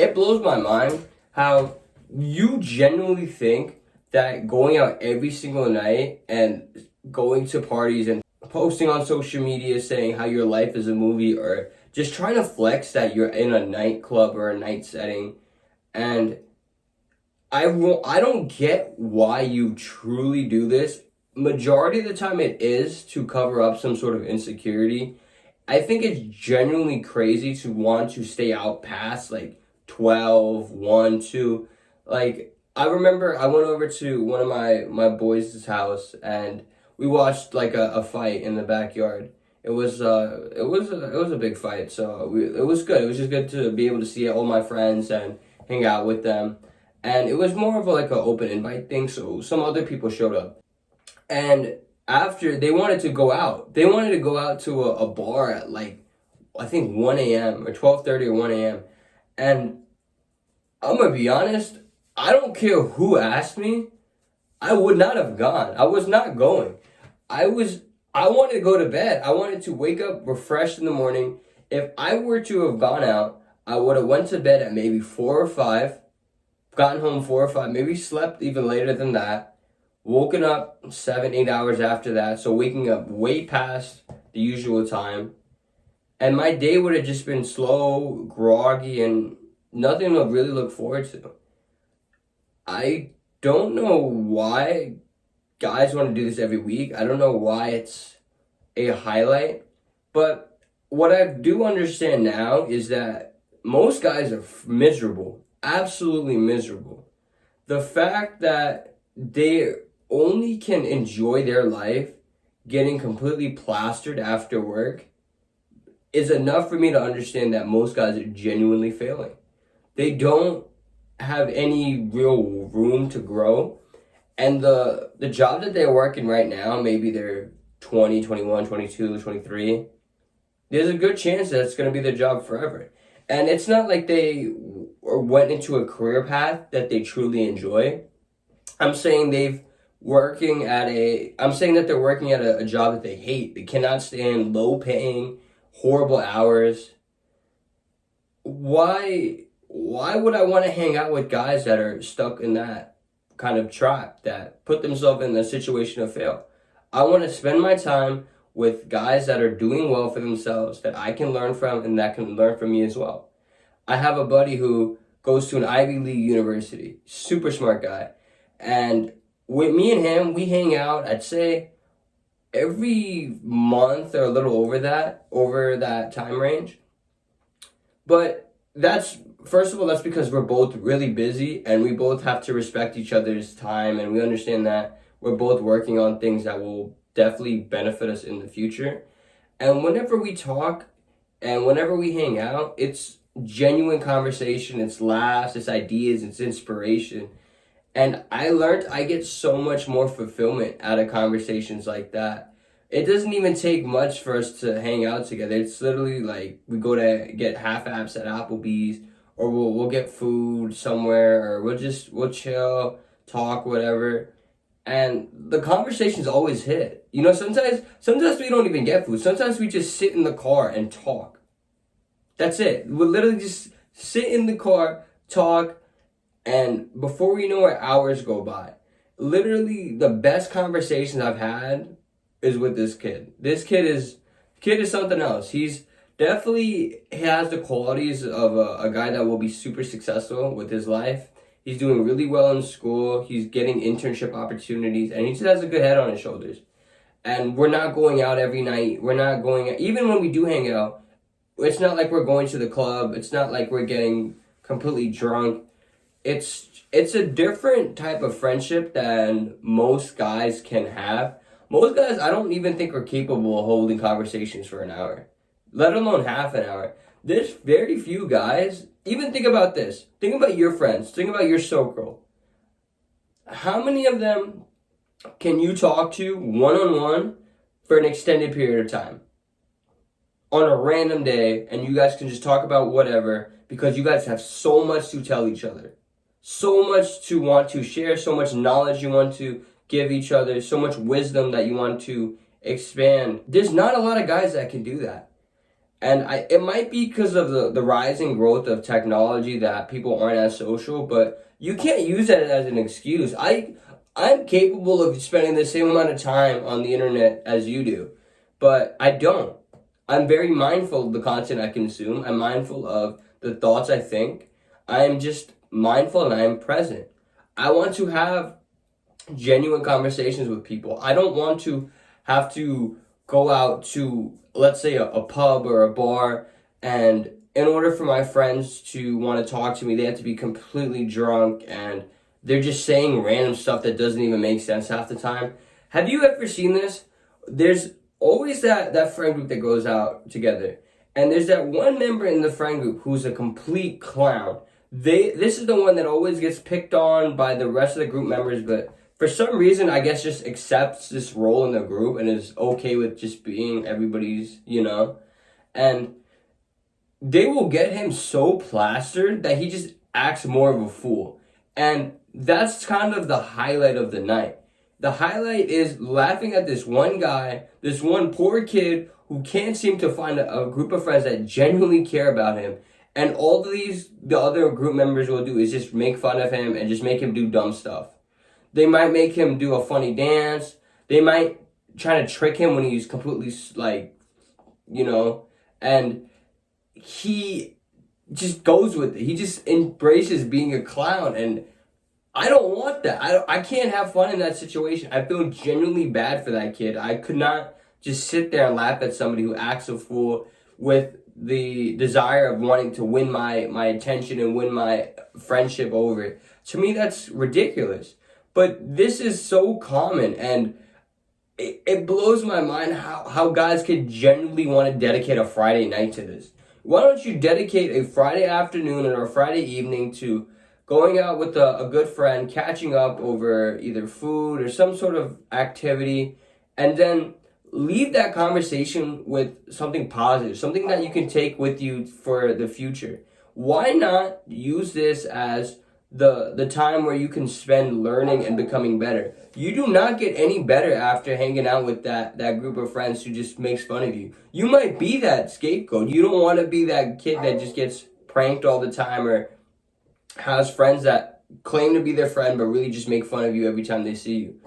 it blows my mind how you genuinely think that going out every single night and going to parties and posting on social media saying how your life is a movie, or just trying to flex that you're in a nightclub or a night setting, and I don't get why you truly do this. Majority of the time it is to cover up some sort of insecurity. I think it's genuinely crazy to want to stay out past like 12, 1, 2. Like, I remember I went over to one of my boys' house and we watched like a fight in the backyard. It was a big fight, so it was good. It was just good to be able to see all my friends and hang out with them. And it was more of like an open invite thing, so some other people showed up. And after, they wanted to go out. They wanted to go out to a bar at like, I think 1 a.m. or 12:30 or 1 a.m. And I'm gonna be honest, I don't care who asked me, I would not have gone. I was not going. I wanted to go to bed. I wanted to wake up refreshed in the morning. If I were to have gone out, I would have went to bed at maybe 4 or 5, gotten home 4 or 5, maybe slept even later than that, woken up 7, 8 hours after that, so waking up way past the usual time. And my day would have just been slow, groggy, and nothing to really look forward to. I don't know why guys want to do this every week. I don't know why it's a highlight. But what I do understand now is that most guys are miserable. Absolutely miserable. The fact that they only can enjoy their life getting completely plastered after work is enough for me to understand that most guys are genuinely failing. They don't have any real room to grow. And the job that they're working right now, maybe they're 20, 21, 22, 23, there's a good chance that it's going to be their job forever. And it's not like they went into a career path that they truly enjoy. I'm saying that they're working at a job that they hate. They cannot stand low paying, horrible hours. Why would I want to hang out with guys that are stuck in that kind of trap, that put themselves in a situation of fail? I want to spend my time with guys that are doing well for themselves, that I can learn from and that can learn from me as well. I have a buddy who goes to an Ivy League university, super smart guy. And with me and him, we hang out, I'd say, every month or a little over that time range. But first of all, that's because we're both really busy and we both have to respect each other's time, and we understand that we're both working on things that will definitely benefit us in the future. And whenever we talk and whenever we hang out, it's genuine conversation, it's laughs, it's ideas, it's inspiration. And I learned I get so much more fulfillment out of conversations like that. It doesn't even take much for us to hang out together. It's literally like we go to get half apps at Applebee's, or we'll get food somewhere, or we'll chill, talk, whatever. And the conversations always hit. You know, sometimes we don't even get food. Sometimes we just sit in the car and talk. That's it. We'll literally just sit in the car, talk, and before we know it, hours go by. Literally, the best conversations I've had is with this kid. This kid is something else. He's definitely has the qualities of a guy that will be super successful with his life. He's doing really well in school. He's getting internship opportunities, and he just has a good head on his shoulders. And we're not going out every night. We're not going out. Even when we do hang out, it's not like we're going to the club. It's not like we're getting completely drunk. It's a different type of friendship than most guys can have. Most guys, I don't even think are capable of holding conversations for an hour, let alone half an hour. There's very few guys. Even think about this. Think about your friends. Think about your circle. How many of them can you talk to one-on-one for an extended period of time? On a random day, and you guys can just talk about whatever, because you guys have so much to tell each other. So much to want to share, so much knowledge you want to give each other, so much wisdom that you want to expand. There's not a lot of guys that can do that. And it might be because of the rising growth of technology that people aren't as social, but you can't use that as an excuse. I'm capable of spending the same amount of time on the internet as you do, but I don't. I'm very mindful of the content I consume. I'm mindful of the thoughts I think. I am just mindful and I am present. I want to have genuine conversations with people. I don't want to have to go out to, let's say, a pub or a bar, and in order for my friends to want to talk to me, they have to be completely drunk and they're just saying random stuff that doesn't even make sense half the time. Have you ever seen this? There's always that friend group that goes out together, and there's that one member in the friend group who's a complete clown. This is the one that always gets picked on by the rest of the group members, but for some reason, I guess just accepts this role in the group and is okay with just being everybody's. And they will get him so plastered that he just acts more of a fool. And that's kind of the highlight of the night. The highlight is laughing at this one guy, this one poor kid who can't seem to find a group of friends that genuinely care about him. And all the other group members will do is just make fun of him and just make him do dumb stuff. They might make him do a funny dance. They might try to trick him when he's completely and he just goes with it. He just embraces being a clown, and I don't want that. I can't have fun in that situation. I feel genuinely bad for that kid. I could not just sit there and laugh at somebody who acts a fool with the desire of wanting to win my attention and win my friendship over. To me, that's ridiculous. But this is so common, and it blows my mind how guys could genuinely want to dedicate a Friday night to this. Why don't you dedicate a Friday afternoon or a Friday evening to going out with a good friend, catching up over either food or some sort of activity, and then leave that conversation with something positive, something that you can take with you for the future. Why not use this as the time where you can spend learning and becoming better? You do not get any better after hanging out with that group of friends who just makes fun of you. You might be that scapegoat. You don't want to be that kid that just gets pranked all the time, or has friends that claim to be their friend but really just make fun of you every time they see you.